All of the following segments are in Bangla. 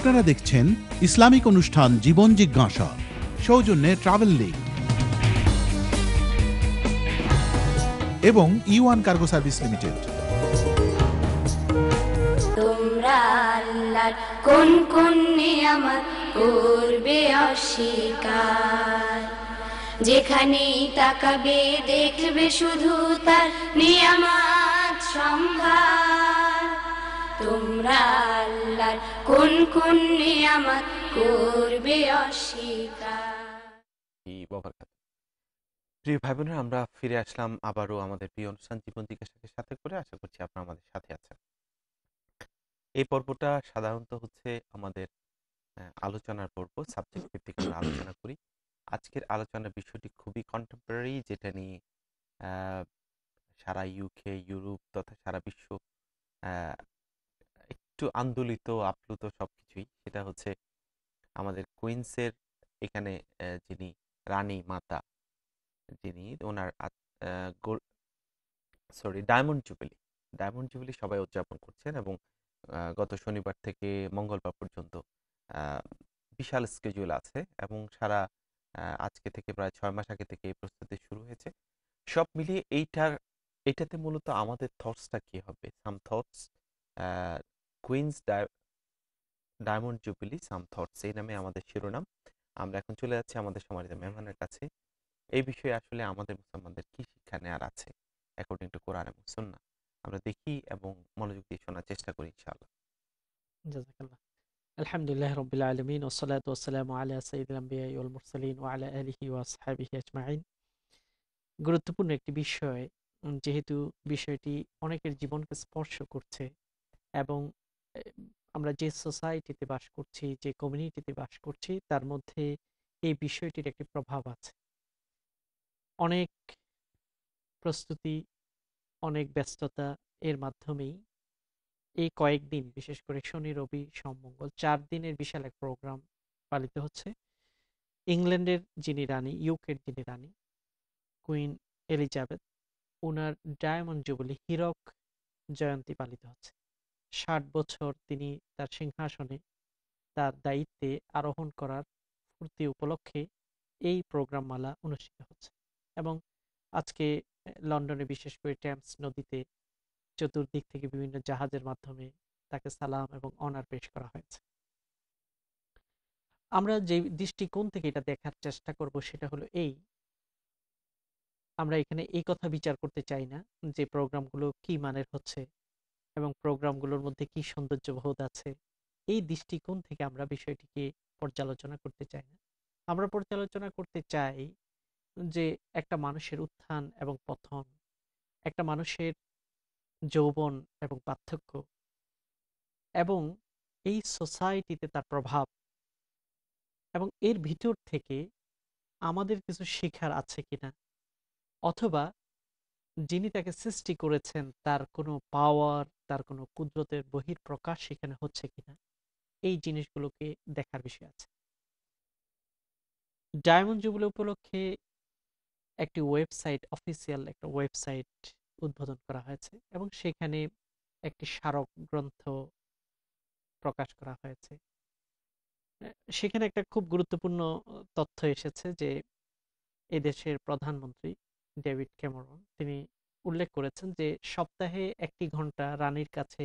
আপনারা দেখছেন ইসলামিক অনুষ্ঠান জীবন জিজ্ঞাসা, সৌজন্যে ট্রাভেল লিগ এবং ইউয়ান কার্গো সার্ভিস লিমিটেড। তোমরা আল্লাহর কোন কোন নিয়ামত করবে অস্বীকার, যেখানেই তাকাবে দেখবে শুধু তার নিয়ামত সম্ভার। তোমরা আল্লাহর কোন কোন নিয়ামত করবে অস্বীকার। প্রিয় ভাই বোনেরা, আমরা ফিরে আসলাম আবারও আমাদের প্রিয় অনুষ্ঠান জীবন জিজ্ঞাসাকে সাথে করে। আশা করছি আপনারা আমাদের সাথে আছেন। এই পর্বটা সাধারণত হচ্ছে আমাদের আলোচনার পর্ব, সাবজেক্ট ভিত্তিক আমরা আলোচনা করি। আজকের আলোচনার বিষয়টি খুবই কন্টেম্পোরারি, যেটা নিয়ে সারা ইউকে, ইউরোপ তথা সারা বিশ্ব একটু আন্দোলিত, আপ্লুত সবকিছুই। সেটা হচ্ছে আমাদের কুইন্সের এখানে যিনি রানী মাতা, যিনি ওনার ডায়মন্ড জুবিলি সবাই উদযাপন করছেন এবং গত শনিবার থেকে মঙ্গলবার পর্যন্ত বিশাল স্কেজুল আছে এবং সারা আজকে থেকে প্রায় 6 মাস আগে থেকে এই প্রস্তুতি শুরু হয়েছে। সব মিলিয়ে এইটাতে মূলত আমাদের থটসটা কি হবে, সাম থটস, কুইন্স ডায়মন্ড জুবিলি সাম থটস, এই নামে আমাদের শিরোনাম। আমরা এখন চলে যাচ্ছি আমাদের সম্মানিত মেহমানের কাছে। এই বিষয়ে আসলে আমাদের মুসলমানদের কি শিক্ষা নেওয়ার আছে অ্যাকর্ডিং টু কোরআন এবং সুন্নাহ, আমরা দেখি এবং মনোযোগ দিয়ে শোনার চেষ্টা করি ইনশাআল্লাহ। জাযাকাল্লাহ। আলহামদুলিল্লাহি রাব্বিল আলামিন ওয়া সলাতু ওয়া সালামু আলা সাইয়্যিদিল আমবিয়া ওয়াল মুরসালিন ওয়া আলা আলিহি ওয়া আসহাবিহি আজমাইন। গুরুত্বপূর্ণ একটি বিষয়, যেহেতু বিষয়টি অনেকের জীবনকে স্পর্শ করছে এবং আমরা যে সোসাইটিতে বাস করছি, যে কমিউনিটিতে বাস করছি, তার মধ্যে এই বিষয়টির একটি প্রভাব আছে। অনেক প্রস্তুতি, অনেক ব্যস্ততা এর মাধ্যমেই এই কয়েকদিন, বিশেষ করে শনি, রবি, সোম, মঙ্গল 4 দিনের বিশাল এক প্রোগ্রাম পালিত হচ্ছে। ইংল্যান্ডের যিনি রানী, ইউকের যিনি রানী কুইন এলিজাবেথ, ওনার ডায়মন্ড জুবিলি, হীরক জয়ন্তী পালিত হচ্ছে। 60 বছর তিনি তার সিংহাসনে তার দায়িত্বে আরোহণ করার পূর্তি উপলক্ষে এই প্রোগ্রাম মালা অনুষ্ঠিত হচ্ছে এবং আজকে লন্ডনে, বিশেষ করে টেমস নদীতে চতুর্দিক থেকে বিভিন্ন জাহাজের মাধ্যমে তাকে সালাম এবং অনার পেশ করা হয়েছে। আমরা যে দৃষ্টিকোণ থেকে এটা দেখার চেষ্টা করব সেটা হলো এই, আমরা এখানে এই কথা বিচার করতে চাই না যে প্রোগ্রামগুলো কি মানের হচ্ছে এবং প্রোগ্রামগুলোর মধ্যে কি সৌন্দর্যবোধ আছে। এই দৃষ্টিকোণ থেকে আমরা বিষয়টিকে পর্যালোচনা করতে চাই না। আমরা পর্যালোচনা করতে চাই যে একটা মানুষের উত্থান এবং পতন, একটা মানুষের যৌবন এবং পার্থক্য এবং এই সোসাইটিতে তার প্রভাব, এবং এর ভিতর থেকে আমাদের কিছু শেখার আছে কিনা, অথবা যিনি তাকে সৃষ্টি করেছেন তার কোনো পাওয়ার, তার কোনো কুদরতের বহিঃপ্রকাশ সেখানে হচ্ছে কিনা, এই জিনিসগুলোকে দেখার বিষয় আছে। ডায়মন্ড জুবিলি উপলক্ষে একটি ওয়েবসাইট, অফিসিয়াল একটা ওয়েবসাইট উদ্বোধন করা হয়েছে এবং সেখানে একটি স্মারক গ্রন্থ প্রকাশ করা হয়েছে। সেখানে একটা খুব গুরুত্বপূর্ণ তথ্য এসেছে যে এদেশের প্রধানমন্ত্রী ডেভিড ক্যামেরন তিনি উল্লেখ করেছেন যে সপ্তাহে 1 ঘন্টা রানীর কাছে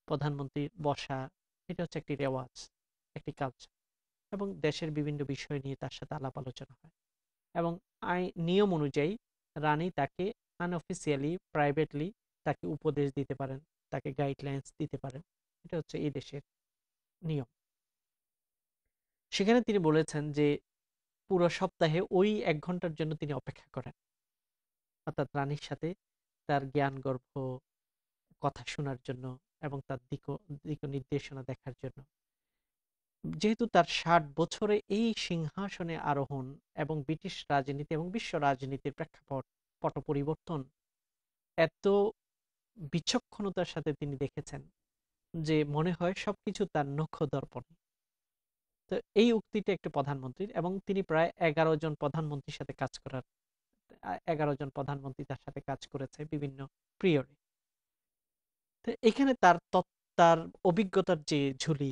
প্রধানমন্ত্রীর বসা, এটা হচ্ছে একটি রেওয়াজ, একটি কালচার, এবং দেশের বিভিন্ন বিষয় নিয়ে তার সাথে আলাপ আলোচনা হয় এবং নিয়ম অনুযায়ী রানী তাকে আনঅফিসিয়ালি, প্রাইভেটলি তাকে উপদেশ দিতে পারেন, তাকে গাইডলাইন্স দিতে পারেন। এটা হচ্ছে এই দেশের নিয়ম। সেখানে তিনি বলেছেন যে পুরো সপ্তাহে ওই 1 ঘন্টার জন্য তিনি অপেক্ষা করেন, অর্থাৎ রানীর সাথে তার জ্ঞান গর্ভ কথা শোনার জন্য এবং তার দিক নির্দেশনা দেখার জন্য। যেহেতু তার 60 বছরে এই সিংহাসনে আরোহণ এবং ব্রিটিশ রাজনীতি এবং বিশ্ব রাজনীতির প্রেক্ষাপট পট পরিবর্তন এত বিচক্ষণতার সাথে তিনি দেখেছেন যে মনে হয় সবকিছু তার নক্ষ দর্পণে। তো এই উক্তিটা একটি প্রধানমন্ত্রীর, এবং তিনি প্রায় 11 জন প্রধানমন্ত্রীর সাথে কাজ করার 11 জন প্রধানমন্ত্রী তার সাথে কাজ করেছে বিভিন্ন পিরিয়ডে। তো এখানে তার অভিজ্ঞতার যে ঝুলি,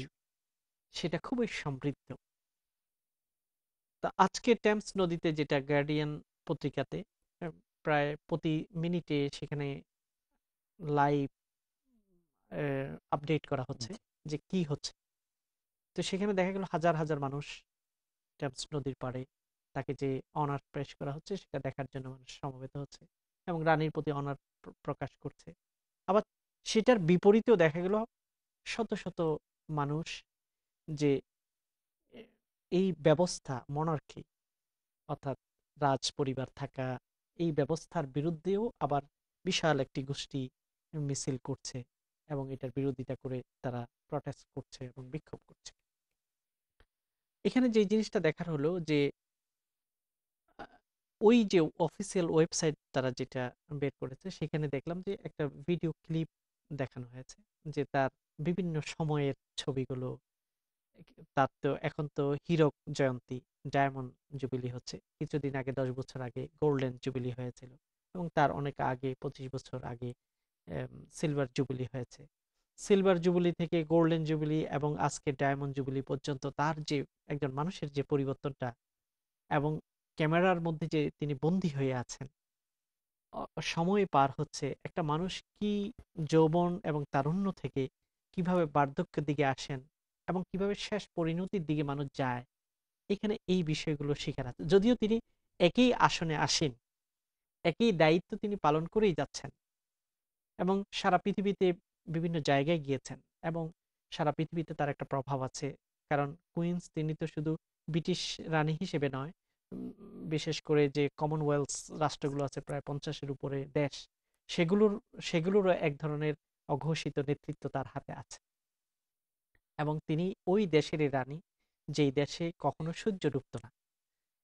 সেটা খুবই সমৃদ্ধ। তা আজকে টেমস নদীতে যেটা গার্ডিয়ান পত্রিকাতে আহ, প্রায় প্রতি মিনিটে সেখানে লাইভ আপডেট করা হচ্ছে জি। যে কি হচ্ছে। তো সেখানে দেখা গেল হাজার হাজার মানুষ টেমস নদীর পাড়ে তাকে যে অনার পেশ করা হচ্ছে সেটা দেখার জন্য মানুষ সমবেত হচ্ছে এবং রানীর প্রতি অনার প্রকাশ করছে। আবার সেটার বিপরীতেও দেখা গেল শত শত মানুষ যে এ, এই ব্যবস্থা মনার্কি অর্থাৎ রাজ পরিবার থাকা এই ব্যবস্থার বিরুদ্ধেও আবার বিশাল একটি গোষ্ঠী মিছিল করছে এবং এটার বিরোধিতা করে তারা প্রটেস্ট করছে এবং বিক্ষোভ করছে। এখানে যে জিনিসটা দেখার হলো যে আহ, ওই যে অফিসিয়াল ওয়েবসাইট তারা যেটা বের করেছে সেখানে দেখলাম যে একটা ভিডিও ক্লিপ দেখানো হয়েছে যে তার বিভিন্ন সময়ের ছবিগুলো। তার তো এখন তো হীরক জয়ন্তী, ডায়মন্ড জুবিলি হচ্ছে, কিছুদিন আগে 10 বছর আগে গোল্ডেন জুবিলি হয়েছিল এবং তার অনেক আগে 25 বছর আগে সিলভার জুবিলি হয়েছে। সিলভার জুবিলি থেকে গোল্ডেন জুবিলি এবং আজকে ডায়মন্ড জুবিলি পর্যন্ত তার যে একজন মানুষের যে পরিবর্তনটা এবং ক্যামেরার মধ্যে যে তিনি বন্দী হয়ে আছেন, সময় পার হচ্ছে, একটা মানুষ কি যৌবন এবং তারুণ্য থেকে কিভাবে বার্ধক্যের দিকে আসেন এবং কিভাবে শেষ পরিণতির দিকে মানুষ যায়, এখানে এই বিষয়গুলো শেখার আছে। যদিও তিনি একই আসনে আসেন, একই দায়িত্ব তিনি পালন করেই যাচ্ছেন এবং সারা পৃথিবীতে বিভিন্ন জায়গায় গিয়েছেন এবং সারা পৃথিবীতে তার একটা প্রভাব আছে। কারণ কুইন্স তিনি তো শুধু ব্রিটিশ রানী হিসেবে নয়, উম, বিশেষ করে যে কমনওয়েলথ রাষ্ট্রগুলো আছে প্রায় 50-এর উপরে দেশ, সেগুলোর সেগুলোরও এক ধরনের অঘোষিত নেতৃত্ব তার হাতে আছে এবং তিনি ওই দেশেরই রানী যেই দেশে কখনো সূর্য ডুবতো না।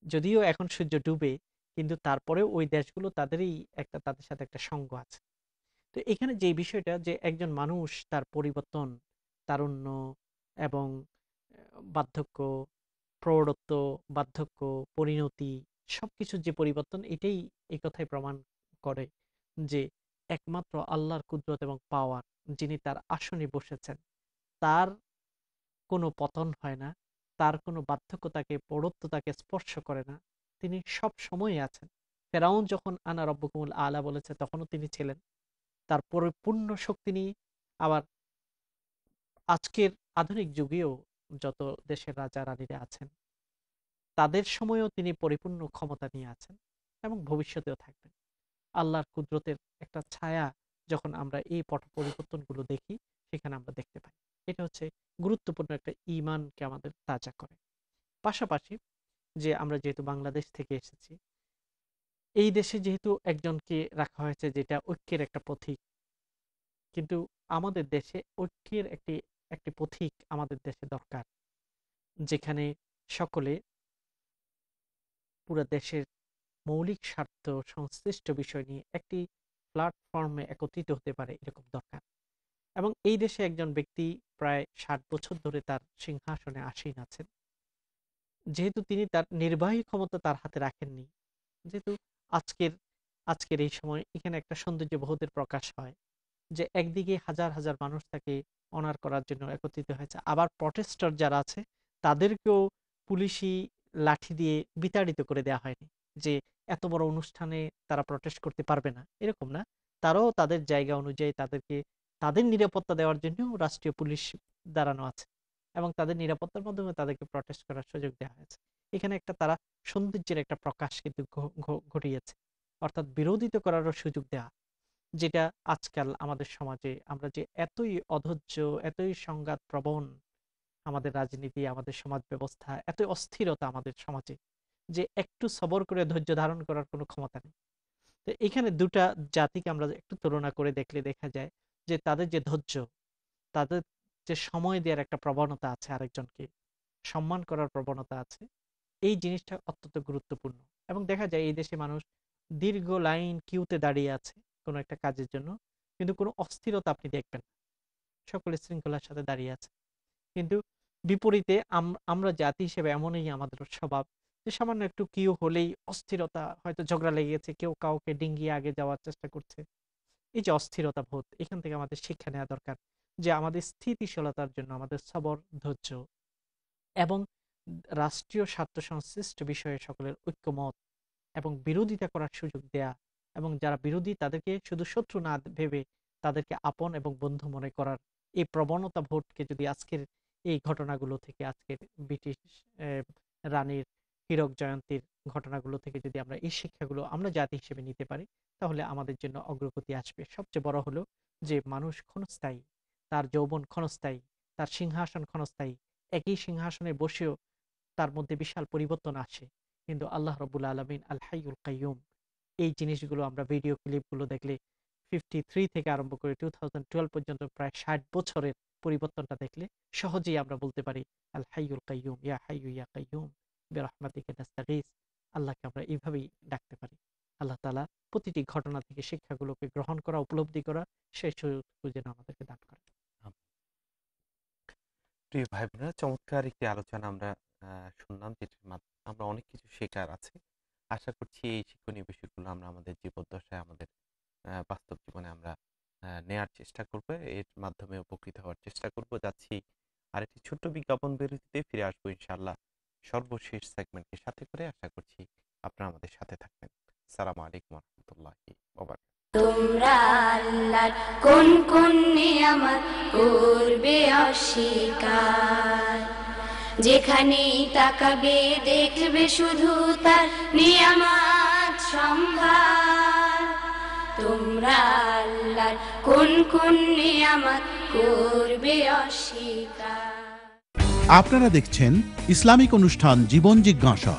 যদিও এখন সূর্য ডুবে, কিন্তু তারপরেও ওই দেশগুলো তাদেরই একটা, তাদের সাথে একটা সঙ্গ আছে। তো এখানে যে বিষয়টা যে একজন মানুষ তার পরিবর্তন, তারুণ্য এবং বার্ধক্য, প্রৌঢ়ত্ব, বার্ধক্য, পরিণতি, সবকিছুর যে পরিবর্তন, এটাই এই কথাই প্রমাণ করে যে একমাত্র আল্লাহর কুদরত এবং পাওয়ার, যিনি তার আসনে বসেছেন, তার কোনো পতন হয় না, তার কোনো বার্ধক্য তাকে, প্রৌঢ়ত্ব তাকে স্পর্শ করে না, তিনি সব সময় আছেন। ফেরাউন যখন আনা রব্বুকুমুল আলা বলেছে তখনও তিনি ছিলেন, তার পরিপূর্ণ শক্তি নিয়ে। আবার আজকের আধুনিক যুগেও যত দেশের রাজা রানীরা আছেন তাদের সময়ও তিনি পরিপূর্ণ ক্ষমতা নিয়ে আছেন এবং ভবিষ্যতেও থাকবেন। আল্লাহর কুদরতের একটা ছায়া যখন আমরা এই পট পরিবর্তনগুলো দেখি সেখানে আমরা দেখতে পাই। এটা হচ্ছে গুরুত্বপূর্ণ একটা ঈমানকে আমাদের তাজা করে। পাশাপাশি যে আমরা যেহেতু বাংলাদেশ থেকে এসেছি, এই দেশে যেহেতু একজনকে রাখা হয়েছে যেটা ঐক্যের একটা প্রতীক, কিন্তু আমাদের দেশে ঐক্যের একটি একটি পথিক আমাদের দেশে দরকার, যেখানে সকলে পুরো দেশের মৌলিক স্বার্থ সংশ্লিষ্ট বিষয় নিয়ে একটি প্ল্যাটফর্মে একত্রিত হতে পারে, এরকম দরকার। এবং এই দেশে একজন ব্যক্তি প্রায় 60 বছর ধরে তার সিংহাসনে আসীন আছেন, যেহেতু তিনি তার নির্বাহী ক্ষমতা তার হাতে রাখেননি, যেহেতু আজকের আজকের এই সময় এখানে একটা সৌন্দর্য বোধের প্রকাশ হয় যে একদিকে হাজার হাজার মানুষ তাকে অনার করার জন্য একত্রিত হয়েছে, আবার প্রটেস্টার যারা আছে তাদেরকেও পুলিশি লাঠি দিয়ে বিতাড়িত করে দেওয়া হয়নি যে এত বড় অনুষ্ঠানে তারা প্রটেস্ট করতে পারবে না, এরকম না। তারাও তাদের জায়গা অনুযায়ী তাদেরকে তাদের নিরাপত্তা দেওয়ার জন্য রাষ্ট্রীয় পুলিশ দাঁড়ানো আছে এবং তাদের নিরাপত্তার মাধ্যমে তাদেরকে প্রটেস্ট করার সুযোগ দেওয়া হয়েছে। এখানে একটা তারা সৌন্দর্যের একটা প্রকাশ কিন্তু ঘটিয়েছে, অর্থাৎ বিরোধিতা করারও সুযোগ দেওয়া, যেটা আজকাল আমাদের সমাজে আমরা যে এতই অধৈর্য, এতই সংঘাত প্রবণ আমাদের রাজনীতি, আমাদের সমাজ ব্যবস্থা, এতই অস্থিরতা আমাদের সমাজে যে একটু সবর করে ধৈর্য ধারণ করার কোনো ক্ষমতা নেই। তো এখানে দুটা জাতিকে আমরা একটু তুলনা করে দেখলে দেখা যায় যে তাদের যে ধৈর্য, তাদের যে সময় দেওয়ার একটা প্রবণতা আছে, আরেকজনকে সম্মান করার প্রবণতা আছে, এই জিনিসটা অত্যন্ত গুরুত্বপূর্ণ। এবং দেখা যায় এই দেশে মানুষ দীর্ঘ লাইন কিউতে দাঁড়িয়ে আছে কোনো একটা কাজের জন্য, কিন্তু কোনো অস্থিরতা আপনি দেখবেন না, সকলে শৃঙ্খলার সাথে দাঁড়িয়ে আছে। কিন্তু বিপরীতে আমরা জাতি হিসেবে এমনই আমাদের স্বভাব যে সামান্য একটু কিউ হলেই অস্থিরতা, হয়তো ঝগড়া লেগে গেছে, কেউ কাউকে ডিঙ্গিয়ে আগে যাওয়ার চেষ্টা করছে। এই যে অস্থিরতা বোধ, এখান থেকে আমাদের শিক্ষা নেওয়া দরকার যে আমাদের স্থিতিশীলতার জন্য আমাদের সবর, ধৈর্য এবং রাষ্ট্রীয় স্বার্থ সংশ্লিষ্ট বিষয়ে সকলের ঐক্যমত এবং বিরোধিতা করার সুযোগ দেয়া, এবং যারা বিরোধী তাদেরকে শুধু শত্রু না ভেবে তাদেরকে আপন এবং বন্ধু মনে করার এই প্রবণতা ভোটকে যদি আজকের এই ঘটনাগুলো থেকে, আজকের ব্রিটিশ রানীর হীরক জয়ন্তীর ঘটনাগুলো থেকে যদি আমরা এই শিক্ষাগুলো আমরা জাতি হিসেবে নিতে পারি, তাহলে আমাদের জন্য অগ্রগতি আসবে। সবচেয়ে বড় হলো যে মানুষ ক্ষণস্থায়ী, তার যৌবন ক্ষণস্থায়ী, তার সিংহাসন ক্ষণস্থায়ী। একই সিংহাসনে বসেও তার মধ্যে বিশাল পরিবর্তন আসে, কিন্তু আল্লাহ রাব্বুল আলামিন আল হাইয়ুল কাইয়ুম, এই জিনিসগুলো আমরা ভিডিও ক্লিপগুলো দেখলে 53 থেকে আরম্ভ করে 2012 পর্যন্ত প্রায় 60 বছরের পরিবর্তনটা দেখলে সহজেই আমরা বলতে পারি আল হাইয়ুল কাইয়ুম, ইয়া হাইয়ু ইয়া কাইয়ুম বিরহমাতিকা নাস্তাগীস। আল্লাহকে আমরা এইভাবেই ডাকতে পারি। আল্লাহ তাআলা প্রতিটি ঘটনা থেকে শিক্ষাগুলোকে গ্রহণ করা, উপলব্ধি করা, সেই সুযোগ যেন আমাদেরকে দান করে। প্রিয় ভাই বোনেরা, চমৎকার একটি আলোচনা আমরা শুনলাম, যেটার মাধ্যমে আমরা অনেক কিছু শেখার আছে। আশা করছি এই শিক্ষণীয় বিষয়গুলো আমরা আমাদের জীবদ্দশায়, আমাদের বাস্তব জীবনে আমরা নেয়ার চেষ্টা করব, এর মাধ্যমে উপকৃত হওয়ার চেষ্টা করব। যাচ্ছি আরেকটি ছোট্ট বিজ্ঞাপন বিরতিতে, ফিরে আসবো ইনশাআল্লাহ সর্বশেষ সেগমেন্টকে সাথে করে। আশা করছি আপনারা আমাদের সাথে থাকবেন। আসসালামু আলাইকুম ওয়া রাহমাতুল্লাহি ওয়া বারাকাতুহু। তোমরা আল্লাহর কোন কোন নিয়ামত করবে অস্বীকার, যেখানেই তাকাবে দেখবে শুধু তার নিয়ামত সম্ভার। তোমরা আল্লাহর কোন কোন নিয়ামত করবে অস্বীকার। আপনারা দেখছেন ইসলামিক অনুষ্ঠান জীবন জিজ্ঞাসা,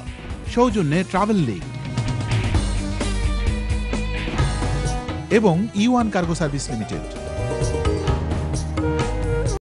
সৌজন্যে ট্রাভেল লিগ এবং E1 কার্গো সার্ভিস লিমিটেড।